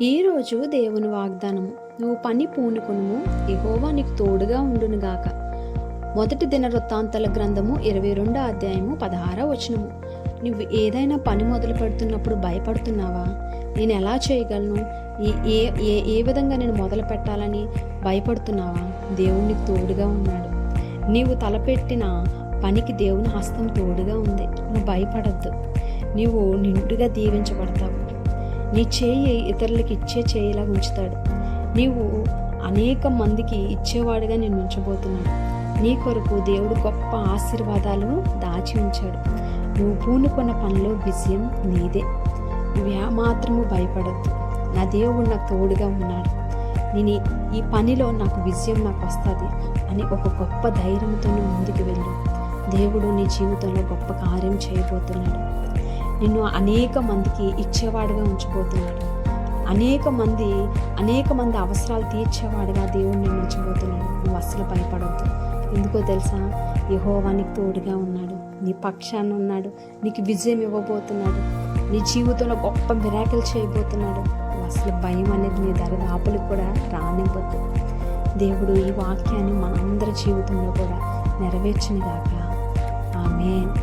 ఈరోజు దేవుని వాగ్దానము, నువ్వు పని పూనుకొనుము, యెహోవా నీకు తోడుగా ఉండునుగాక. మొదటి దినవృత్తాంతాల గ్రంథము 22వ అధ్యాయము 16వ వచనము. నువ్వు ఏదైనా పని మొదలు పెడుతున్నప్పుడు భయపడుతున్నావా? నేను ఎలా చేయగలను, ఏ ఏ ఏ విధంగా నేను మొదలు పెట్టాలని భయపడుతున్నావా? దేవుడు నీకు తోడుగా ఉన్నాడు. నీవు తలపెట్టిన పనికి దేవుని హస్తం తోడుగా ఉంది. నువ్వు భయపడద్దు. నీవు నిండుగా దీవించబడతావు. నీ చేయి ఇతరులకు ఇచ్చే చేయిలా ఉంచుతాడు. నీవు అనేక మందికి ఇచ్చేవాడుగా నేను ఉంచబోతున్నాడు. నీ కొరకు దేవుడు గొప్ప ఆశీర్వాదాలు దాచి ఉంచాడు. నువ్వు పూనుకున్న పనిలో విజయం నీదే. నువ్వు ఏమాత్రము భయపడద్దు. నా దేవుడు నాకు తోడుగా ఉన్నాడు. నేను ఈ పనిలో నాకు విజయం నాకు వస్తుంది అని ఒక గొప్ప ధైర్యంతో ముందుకు వెళ్ళు. దేవుడు నీ జీవితంలో గొప్ప కార్యం చేయబోతున్నాడు. నిన్ను అనేక మందికి ఇచ్చేవాడుగా ఉంచబోతున్నాడు. అనేక మంది అవసరాలు తీర్చేవాడుగా దేవుడు నిన్ను ఉంచబోతున్నాడు. నువ్వు అస్సలు భయపడవద్దు. ఎందుకో తెలుసా? యెహోవా నీకు తోడుగా ఉన్నాడు, నీ పక్షాన ఉన్నాడు, నీకు విజయం ఇవ్వబోతున్నాడు, నీ జీవితంలో గొప్ప మిరాకిల్ చేయబోతున్నాడు. నువ్వు అసలు భయం అనేది నీ దరిదాపులకు కూడా రానివ్వద్దు. దేవుడు ఈ వాక్యాన్ని మనందరి జీవితంలో కూడా నెరవేర్చునుగాక. ఆమేన్.